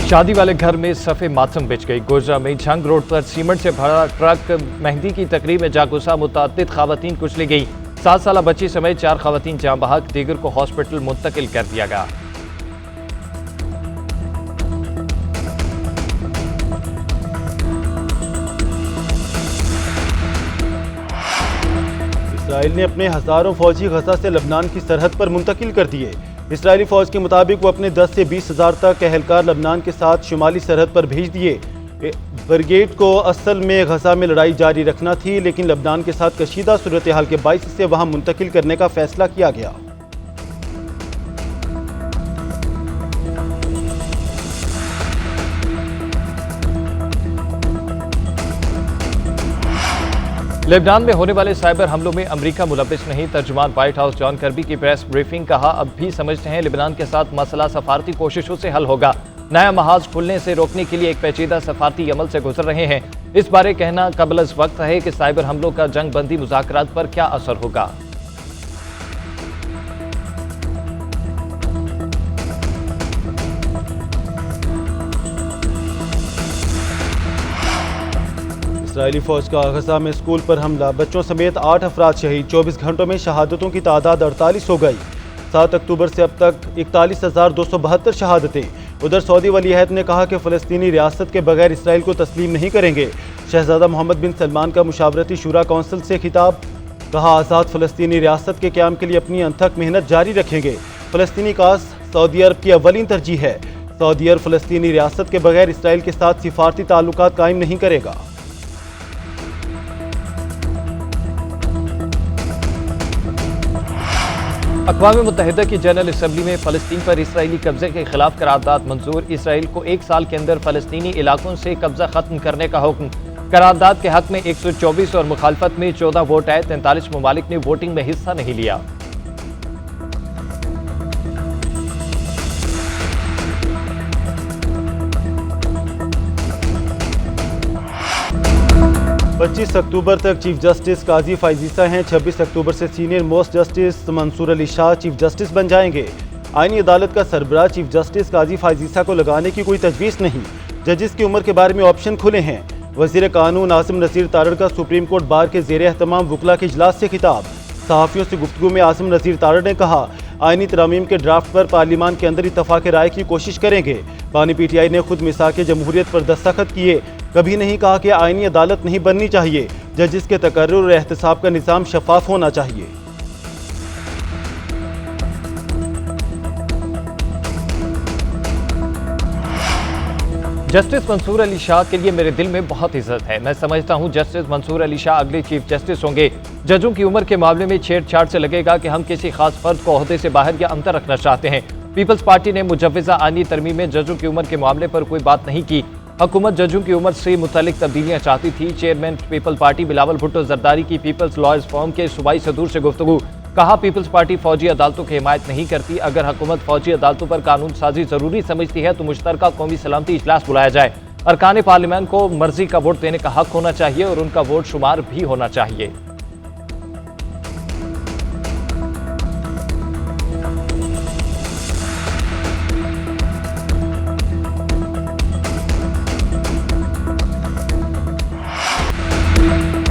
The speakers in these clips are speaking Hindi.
शादी वाले घर में सफ़े मातम बिछ गई। गोजरा में झंग रोड पर सीमेंट से भरा ट्रक मेहंदी की तकरीब में जा घुसा, मुतअद्दिद खवातीन कुचली गई। 7 साल बच्ची समेत 4 खवातीन जाँ बहक, दीगर को हॉस्पिटल मुंतकिल कर दिया गया। इसराइल ने अपने हज़ारों फौजी गजा से लबनान की सरहद पर मुंतकिल कर दिए। इसराइली फ़ौज के मुताबिक वो अपने 10 से 20 हज़ार तक एहलकार लबनान के साथ शुमाली सरहद पर भेज दिए। ब्रिगेड को असल में गजा में लड़ाई जारी रखना थी, लेकिन लबनान के साथ कशीदा सूरत हाल के बाइस से वहाँ मुंतकिल करने का फैसला किया गया। लेबनान में होने वाले साइबर हमलों में अमेरिका मुलविस नहीं। तर्जुमान व्हाइट हाउस जॉन कर्बी की प्रेस ब्रीफिंग, कहा अब भी समझते हैं लेबनान के साथ मसला सफारती कोशिशों से हल होगा। नया महाज खुलने से रोकने के लिए एक पेचीदा सफारती अमल से गुजर रहे हैं। इस बारे कहना कबल अज वक्त है कि साइबर हमलों का जंग बंदी मुज़ाकरात पर क्या असर होगा। इसराइली फ़ौज का गजा में स्कूल पर हमला, बच्चों समेत 8 अफराद शहीद। 24 घंटों में शहादतों की तादाद 48 हो गई। 7 अक्टूबर से अब तक 41,272 शहादतें। उधर सऊदी वली अहद ने कहा कि फ़लस्तीनी रियासत के बगैर इसराइल को तस्लीम नहीं करेंगे। शहजादा मोहम्मद बिन सलमान का मुशावरती शूरा कौंसिल से खिताब, कहा आज़ाद फ़लस्तीनी रियासत के क़याम के लिए अपनी अनथक मेहनत जारी रखेंगे। फ़लस्तीनी काज सऊदी अरब की अव्वलीन तरजीह है। सऊदी अरब फ़लस्तीनी रियासत के बगैर इसराइल के साथ सिफारती ताल्लुकात कायम नहीं करेगा। अक़वाम मुत्तहिदा की जनरल असम्बली में फ़लस्तीन पर इसराइली कब्जे के खिलाफ करारदाद मंजूर। इसराइल को 1 साल के अंदर फ़लस्तीनी इलाकों से कब्जा खत्म करने का हुक्म। करारदाद के हक में 124 और मुखालफत में 14 वोट आए। 43 ममालिक ने वोटिंग में हिस्सा नहीं लिया। पच्चीस अक्टूबर तक चीफ जस्टिस काजी फायजीसा हैं। 26 अक्टूबर से senior most justice Mansoor Ali Shah chief justice बन जाएंगे। आईनी अदालत का सरबराह चीफ जस्टिस काजी फायजीसा को लगाने की कोई तजवीज़ नहीं। जजेस की उम्र के बारे में ऑप्शन खुले हैं। वज़ीर कानून आसिम नज़ीर तारड़ का सुप्रीम कोर्ट बार के ज़ेर एहतमाम वकला के इजलास से खिताब। सहाफ़ियों से गुफ्तगू में आसिम नज़ीर तारड़ ने कहा आईनी तरामीम के ड्राफ्ट पर पार्लियामान के अंदर इत्तफाक राय की कोशिश करेंगे। बानी PTI ने खुद मिसाक जमहूरियत पर दस्तखत किए। कभी नहीं कहा कि आईनी अदालत नहीं बननी चाहिए। जजिस के तकर्रुर और एहतसाब का निज़ाम शफाफ होना चाहिए। जस्टिस मंसूर अली शाह के लिए मेरे दिल में बहुत इज्जत है। मैं समझता हूं जस्टिस मंसूर अली शाह अगले चीफ जस्टिस होंगे। जजों की उम्र के मामले में छेड़छाड़ से लगेगा कि हम किसी खास फर्द को ओहदे से बाहर या अंदर रखना चाहते हैं। पीपल्स पार्टी ने मुजव्वज़ा आईनी तरमीम में जजों की उम्र के मामले पर कोई बात नहीं की। हुकूमत जजों की उम्र से मुतल्लिक तब्दीलियां चाहती थी। Chairman people party Bilawal Bhutto Zardari की पीपल्स लॉयर्स फोरम के सूबाई सदूर से गुफ्तगू, कहा पीपल्स पार्टी फौजी अदालतों की हिमायत नहीं करती। अगर हुकूमत फौजी अदालतों पर कानून साजी जरूरी समझती है तो मुश्तरका कौमी सलामती इजलास बुलाया जाए। अरकान पार्लियामान को मर्जी का वोट देने का हक होना चाहिए और उनका वोट शुमार भी होना चाहिए।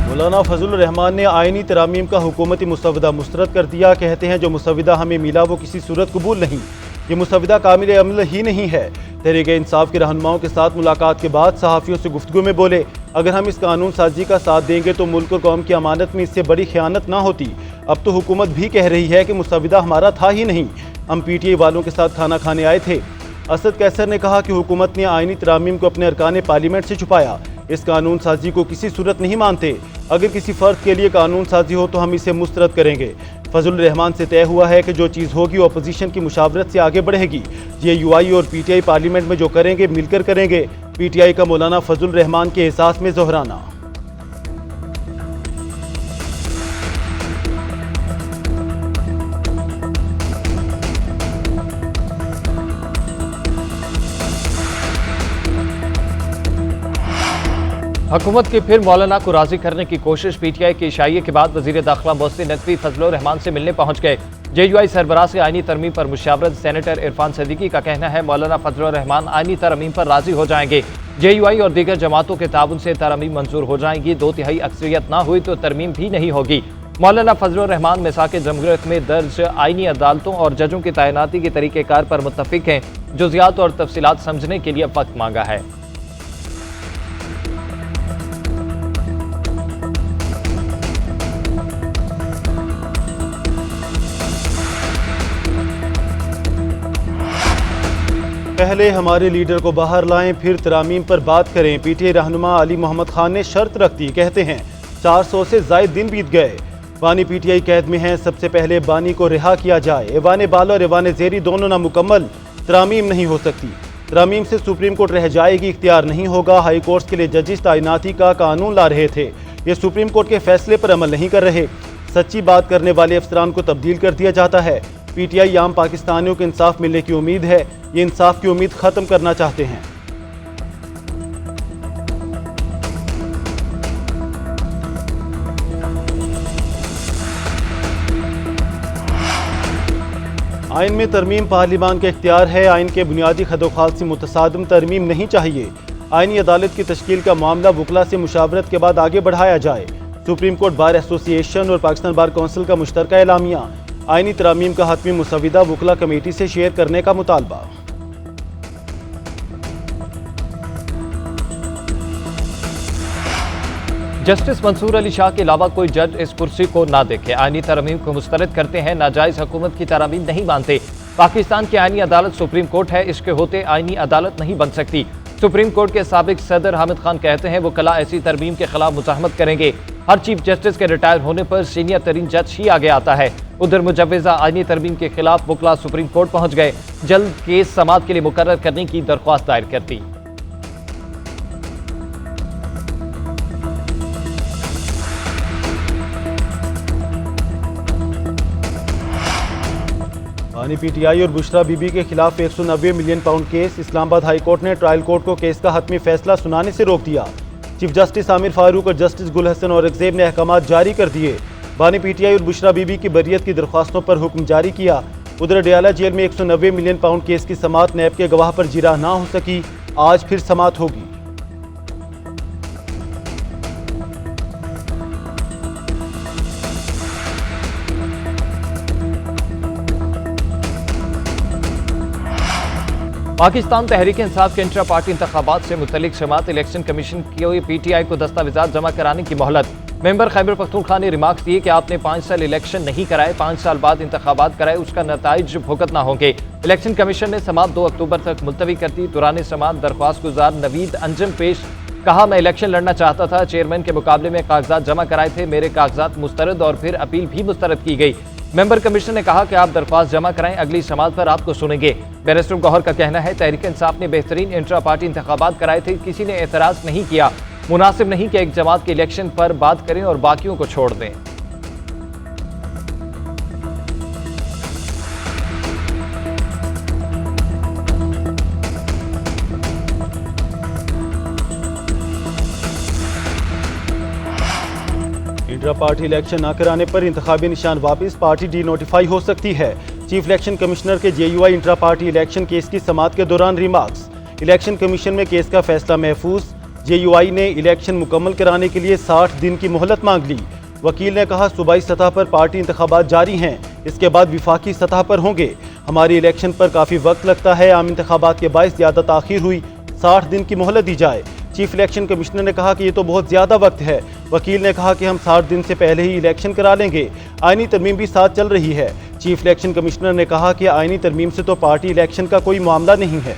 मौलाना फजल रहमान ने आईनी तरामीम का हुकूमती मुसवदा मुस्तरद कर दिया। कहते हैं जो मुसवदा हमें मिला वो किसी सूरत कबूल नहीं। ये मुसवदा कामिल अमल ही नहीं है। तहरीक इंसाफ के रहनुमाओं के साथ मुलाकात के बाद सहाफ़ियों से गुफ्तगू में बोले अगर हम इस कानून साजी का साथ देंगे तो मुल्क और कौम की अमानत में इससे बड़ी खयानत ना होती। अब तो हुकूमत भी कह रही है कि मुसवदा हमारा था ही नहीं, हम PTI वालों के साथ खाना खाने आए थे। असद कैसर ने कहा कि हुकूमत ने आईनी तरामीम को अपने अरकान पार्लियामेंट से छुपाया। इस कानून साजी को किसी सूरत नहीं मानते। अगर किसी फ़र्द के लिए कानून साजी हो तो हम इसे मुस्तरद करेंगे। फजल रहमान से तय हुआ है कि जो चीज़ होगी वो अपोजिशन की मुशावरत से आगे बढ़ेगी। ये UI और PTI पार्लियामेंट में जो करेंगे मिलकर करेंगे। PTI का मौलाना फजल रहमान के एहसास में जोहराना। हुकूमत की फिर मौलाना को राजी करने की कोशिश। पीटीआई के इशाइये के बाद वजीर दाखिला मोहसिन नकवी फजलुर रहमान से मिलने पहुंच गए। जेयूआई सरबराह से आईनी तरमीम पर मुशावरत। सेनेटर इरफान सिद्दीकी का कहना है मौलाना फजलुर रहमान आईनी तरमीम पर राजी हो जाएंगे। जेयूआई और दीगर जमातों के ताउन से तरमीम मंजूर हो जाएंगी। 2/3 अक्सरियत ना हुई तो तरमीम भी नहीं होगी। मौलाना फजलुर रहमान मिसाक जमहूरियत में दर्ज आईनी अदालतों और जजों की तैनाती के तरीक़ेकार पर मुत्तफिक हैं। जुज़ियात और तफसीलात समझने के लिए वक्त मांगा है। पहले हमारे लीडर को बाहर लाएं, फिर तरामीम पर बात करें। पीटीआई रहनुमा अली मोहम्मद खान ने शर्त रख दी। कहते हैं 400 से ज़ायद दिन बीत गए, बानी पीटीआई कैद में हैं, सबसे पहले बानी को रिहा किया जाए। ऐवान बाला और ऐवान ज़ेरी दोनों नामुकम्मल, तरामीम नहीं हो सकती। तरामीम से सुप्रीम कोर्ट रह जाएगी, इख्तियार नहीं होगा। हाई कोर्ट के लिए जजिस तैनाती का कानून ला रहे थे, ये सुप्रीम कोर्ट के फैसले पर अमल नहीं कर रहे। सच्ची बात करने वाले अफसरान को तब्दील कर दिया जाता है। पीटीआई आम पाकिस्तानियों को इंसाफ मिलने की उम्मीद है, ये इंसाफ की उम्मीद खत्म करना चाहते हैं। आइन में तरमीम पार्लिमान का इख्तियार है। आइन के बुनियादी खदोखाल से मुतसादम तरमीम नहीं चाहिए। आइनी अदालत की तश्कील का मामला वकला से मुशावरत के बाद आगे बढ़ाया जाए। सुप्रीम कोर्ट बार एसोसिएशन और पाकिस्तान बार कौंसिल का मुश्तरका एलामिया। आइनी तरामीम का हतमी मुसविदा वकला कमेटी से शेयर करने का मुतालबा। जस्टिस मंसूर अली शाह के अलावा कोई जज इस कुर्सी को ना देखे। आईनी तरमीम को मुस्तरद करते हैं, नाजायज हुकूमत की तरमीम नहीं मानते। पाकिस्तान की आईनी अदालत सुप्रीम कोर्ट है, इसके होते आईनी अदालत नहीं बन सकती। सुप्रीम कोर्ट के साबिक सदर हामिद खान कहते हैं वो कला ऐसी तरमीम के खिलाफ मुजाहमत करेंगे। हर चीफ जस्टिस के रिटायर होने पर सीनियर तरीन जज ही आगे आता है। उधर मुजव्विजा आईनी तरमीम के खिलाफ वकला सुप्रीम कोर्ट पहुंच गए, जल्द केस समाअत के लिए मुकर्रर करने की दरख्वास्त दायर कर दी। बानी पीटीआई और बुशरा बीबी के खिलाफ 190 million pound case. Islamabad high court ने ट्रायल कोर्ट को केस का हतमी फैसला सुनाने से रोक दिया। चीफ जस्टिस आमिर फारूक और जस्टिस गुल हसन औरंगजेब ने अहकाम जारी कर दिए। बानी पीटीआई और बुशरा बीबी की बरियत की दरख्वास्तों पर हुक्म जारी किया। उधर डयाला जेल में 190 मिलियन पाउंड केस की समाअत नैब के गवाह पर जिरा ना हो सकी, आज फिर समाअत होगी। पाकिस्तान तहरीक इंसाफ के इंट्रा पार्टी इंतखाबात से मुतल्लिक जमात इलेक्शन कमीशन की पीटीआई को दस्तावेजात जमा कराने की मोहलत। मेंबर खैबर पख्तूनख्वा ने रिमार्क्स दिए कि आपने 5 साल इलेक्शन नहीं कराए, 5 साल बाद इंतखाबात कराए, उसका नताइज भुगतना होंगे। इलेक्शन कमीशन ने समाअत 2 अक्टूबर तक मुलतवी कर दी। दौरान समाअत दरख्वास्त गुजार नवीद अंजम पेश कहा, मैं इलेक्शन लड़ना चाहता था, चेयरमैन के मुकाबले में कागजात जमा कराए थे, मेरे कागजात मुस्तरद और फिर अपील भी मुस्तरद की गई। मेंबर कमीशन ने कहा कि आप दरख्वास्त जमा कराएं, अगली समाअत पर आपको सुनेंगे। बैरिस्टर गौहर का कहना है तहरीक इंसाफ ने बेहतरीन इंट्रा पार्टी इंतखाबात कराए थे, किसी ने एतराज नहीं किया। मुनासिब नहीं कि एक जमात के इलेक्शन पर बात करें और बाकियों को छोड़ दें। इंट्रा पार्टी इलेक्शन न कराने पर इंतखाबी निशान वापस, पार्टी डी नोटिफाई हो सकती है। चीफ इलेक्शन कमिश्नर के JUI intra party election case की समाअत के दौरान रिमार्क्स। इलेक्शन कमीशन में केस का फैसला महफूज। जेयूआई ने इलेक्शन मुकम्मल कराने के लिए 60 दिन की मोहलत मांग ली। वकील ने कहा सूबाई सतह पर पार्टी इंतखाबात जारी हैं, इसके बाद विफाकी सतह पर होंगे। हमारी इलेक्शन पर काफ़ी वक्त लगता है, आम इंतखाबात के बायस ज़्यादा ताख़ीर हुई, 60 दिन की मोहलत दी जाए। चीफ इलेक्शन कमिश्नर ने कहा कि ये तो बहुत ज़्यादा वक्त है। वकील ने कहा कि हम 60 दिन से पहले ही इलेक्शन करा लेंगे। आईनी तरमीम भी साथ चल रही है। चीफ इलेक्शन कमिश्नर ने कहा कि आईनी तरमीम से तो पार्टी इलेक्शन का कोई मामला नहीं है।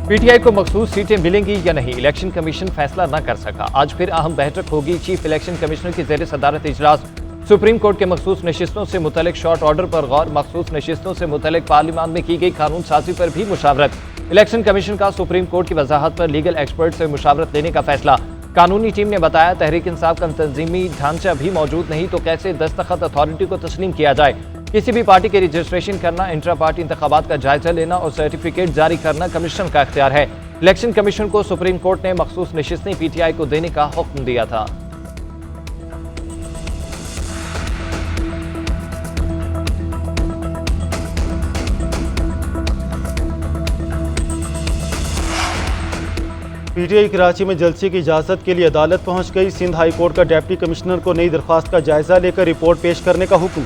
पीटीआई को मखसूस सीटें मिलेंगी या नहीं, इलेक्शन कमीशन फैसला न कर सका। आज फिर अहम बैठक होगी। चीफ इलेक्शन कमिश्नर की ज़ेर सदारत इजलास। सुप्रीम कोर्ट के मखसूस नशिस्तों से मुतल्लिक शॉर्ट ऑर्डर पर गौर, मखसूस नशिस्तों से मुतल्लिक पार्लियामान में की गई कानून साजी पर भी मुशावरत। इलेक्शन कमीशन का सुप्रीम कोर्ट की वजाहत पर लीगल एक्सपर्ट से मुशावरत लेने का फैसला। कानूनी टीम ने बताया तहरीक इंसाफ का तंजीमी ढांचा भी मौजूद नहीं तो कैसे दस्तखत अथॉरिटी को तस्लीम किया जाए। किसी भी पार्टी के रजिस्ट्रेशन करना, इंट्रा पार्टी इंतखाबात का जायजा लेना और सर्टिफिकेट जारी करना कमीशन का इख्तियार है। इलेक्शन कमीशन को सुप्रीम कोर्ट ने मखसूस नशिस्तें पीटीआई को देने का हुक्म दिया था। पीटीआई कराची में जलसे की इजाज़त के लिए अदालत पहुंच गई। सिंध हाई कोर्ट का डिप्टी कमिश्नर को नई दरख्वास्त का जायजा लेकर रिपोर्ट पेश करने का हुक्म।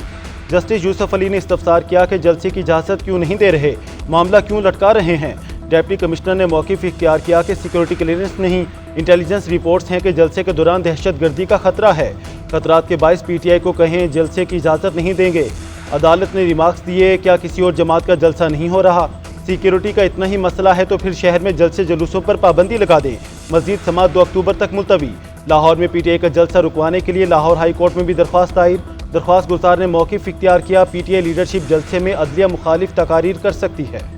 जस्टिस यूसुफ अली ने इस्तफसार किया कि जलसे की इजाज़त क्यों नहीं दे रहे, मामला क्यों लटका रहे हैं। डिप्टी कमिश्नर ने मौक़िफ़ इख्तियार किया कि सिक्योरिटी क्लियरेंस नहीं, इंटेलिजेंस रिपोर्ट्स हैं कि जलसे के दौरान दहशतगर्दी का खतरा है। खतरात के बायस पीटीआई को कहें जलसे की इजाज़त नहीं देंगे। अदालत ने रिमार्क्स दिए, क्या किसी और जमात का जलसा नहीं हो रहा? सिक्योरिटी का इतना ही मसला है तो फिर शहर में जलसे जुलूसों पर पाबंदी लगा दें। मज़ीद समाअत 2 अक्टूबर तक मुलतवी। लाहौर में पीटीआई का जलसा रुकवाने के लिए लाहौर हाई कोर्ट में भी दरख्वास्त दायर। दरख्वास्त गुजार ने मौक़िफ़ इख्तियार किया, पीटीआई लीडरशिप जलसे में अदलिया मुखालिफ तकारीर कर सकती है।